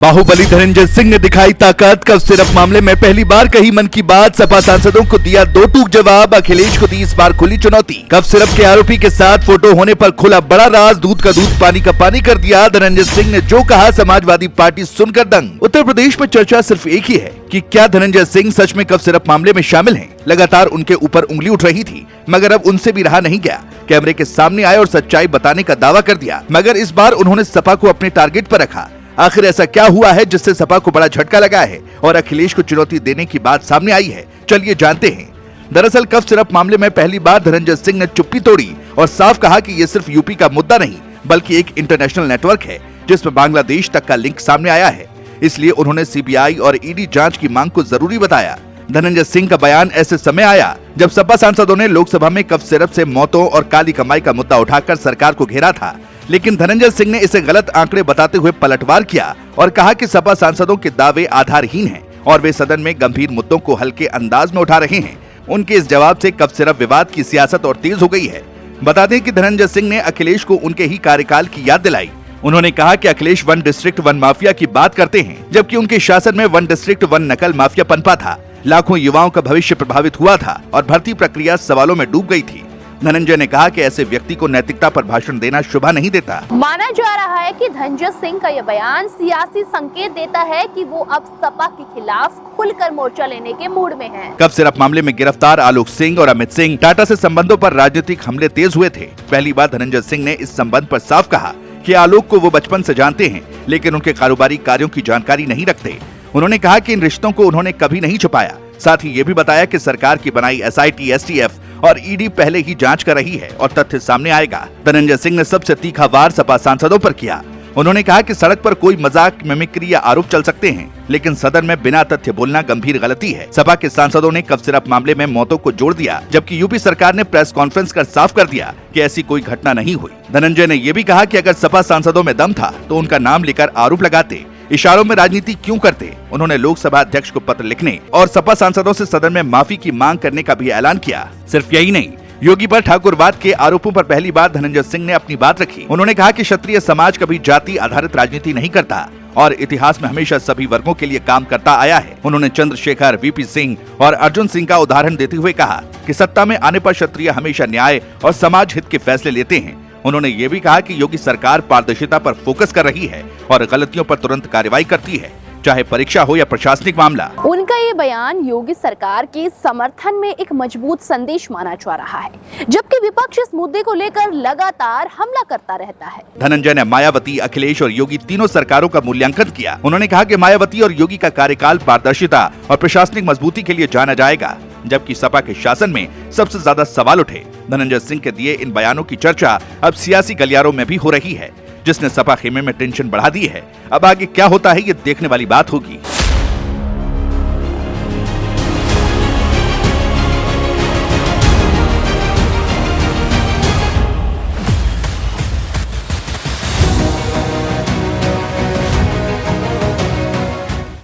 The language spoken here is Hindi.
बाहुबली धनंजय सिंह ने दिखाई ताकत। कफ सिरप मामले में पहली बार कही मन की बात। सपा सांसदों को दिया दो टूक जवाब। अखिलेश को दी इस बार खुली चुनौती। कफ सिरप के आरोपी के साथ फोटो होने पर खुला बड़ा राज। दूध का दूध पानी का पानी कर दिया। धनंजय सिंह ने जो कहा समाजवादी पार्टी सुनकर दंग। उत्तर प्रदेश में चर्चा सिर्फ एक ही है कि क्या धनंजय सिंह सच में कफ सिरप मामले में शामिल हैं। लगातार उनके ऊपर उंगली उठ रही थी, मगर अब उनसे भी रहा नहीं गया। कैमरे के सामने आए और सच्चाई बताने का दावा कर दिया, मगर इस बार उन्होंने सपा को अपने टारगेट पर रखा। आखिर ऐसा क्या हुआ है जिससे सपा को बड़ा झटका लगा है और अखिलेश को चुनौती देने की बात सामने आई है, चलिए जानते हैं। दरअसल कफ सिरप मामले में पहली बार धनंजय सिंह ने चुप्पी तोड़ी और साफ कहा कि ये सिर्फ यूपी का मुद्दा नहीं बल्कि एक इंटरनेशनल नेटवर्क है जिसमें बांग्लादेश तक का लिंक सामने आया है। इसलिए उन्होंने सीबीआई और ईडी जांच की मांग को जरूरी बताया। धनंजय सिंह का बयान ऐसे समय आया जब सपा सांसदों ने लोकसभा में कफ सिरप से मौतों और काली कमाई का मुद्दा उठाकर सरकार को घेरा था, लेकिन धनंजय सिंह ने इसे गलत आंकड़े बताते हुए पलटवार किया और कहा कि सपा सांसदों के दावे आधारहीन हैं और वे सदन में गंभीर मुद्दों को हल्के अंदाज में उठा रहे हैं। उनके इस जवाब से कफ सिरप विवाद की सियासत और तेज हो गई है। बता दें कि धनंजय सिंह ने अखिलेश को उनके ही कार्यकाल की याद दिलाई। उन्होंने कहा कि Akhilesh one district one mafia की बात करते हैं, जबकि उनके शासन में वन डिस्ट्रिक्ट वन नकल माफिया पनपा था। लाखों युवाओं का भविष्य प्रभावित हुआ था और भर्ती प्रक्रिया सवालों में डूब गई थी। धनंजय ने कहा कि ऐसे व्यक्ति को नैतिकता पर भाषण देना शोभा नहीं देता। माना जा रहा है कि धनंजय सिंह का यह बयान सियासी संकेत देता है कि वो अब सपा के खिलाफ खुलकर मोर्चा लेने के मूड में हैं। कफ सिरप मामले में गिरफ्तार आलोक सिंह और अमित सिंह टाटा से संबंधों पर राजनीतिक हमले तेज हुए थे। पहली बार धनंजय सिंह ने इस संबंध पर साफ कहा कि आलोक को वो बचपन से जानते हैं, लेकिन उनके कारोबारी कार्यों की जानकारी नहीं रखते। उन्होंने कहा कि इन रिश्तों को उन्होंने कभी नहीं छुपाया। साथ ही ये भी बताया कि सरकार की बनाई एसआईटी, एसटीएफ और ईडी पहले ही जांच कर रही है और तथ्य सामने आएगा। धनंजय सिंह ने सबसे तीखा वार सपा सांसदों पर किया। उन्होंने कहा कि सड़क पर कोई मजाक, मिमिक्री या आरोप चल सकते हैं, लेकिन सदन में बिना तथ्य बोलना गंभीर गलती है। सपा के सांसदों ने कफ सिरप मामले में मौतों को जोड़ दिया, जबकि यूपी सरकार ने प्रेस कॉन्फ्रेंस कर साफ कर दिया कि ऐसी कोई घटना नहीं हुई। धनंजय ने ये भी कहा कि अगर सपा सांसदों में दम था तो उनका नाम लेकर आरोप लगाते, इशारों में राजनीति क्यों करते। उन्होंने लोकसभा अध्यक्ष को पत्र लिखने और सपा सांसदों से सदन में माफी की मांग करने का भी ऐलान किया। सिर्फ यही नहीं, योगी पर ठाकुरवाद के आरोपों पर पहली बार धनंजय सिंह ने अपनी बात रखी। उन्होंने कहा कि क्षत्रिय समाज कभी जाति आधारित राजनीति नहीं करता और इतिहास में हमेशा सभी वर्गों के लिए काम करता आया है। उन्होंने चंद्रशेखर, वीपी सिंह और अर्जुन सिंह का उदाहरण देते हुए कहा कि सत्ता में आने पर क्षत्रिय हमेशा न्याय और समाज हित के फैसले लेते हैं। उन्होंने ये भी कहा कि योगी सरकार पारदर्शिता पर फोकस कर रही है और गलतियों पर तुरंत कार्रवाई करती है, चाहे परीक्षा हो या प्रशासनिक मामला। उनका ये बयान योगी सरकार के समर्थन में एक मजबूत संदेश माना जा रहा है, जबकि विपक्ष इस मुद्दे को लेकर लगातार हमला करता रहता है। धनंजय ने मायावती, अखिलेश और योगी तीनों सरकारों का मूल्यांकन किया। उन्होंने कहा कि मायावती और योगी का कार्यकाल पारदर्शिता और प्रशासनिक मजबूती के लिए जाना जाएगा, जबकि सपा के शासन में सबसे ज्यादा सवाल उठे। धनंजय सिंह के दिए इन बयानों की चर्चा अब सियासी गलियारों में भी हो रही है, जिसने सपा खेमे में टेंशन बढ़ा दी है। अब आगे क्या होता है ये देखने वाली बात होगी।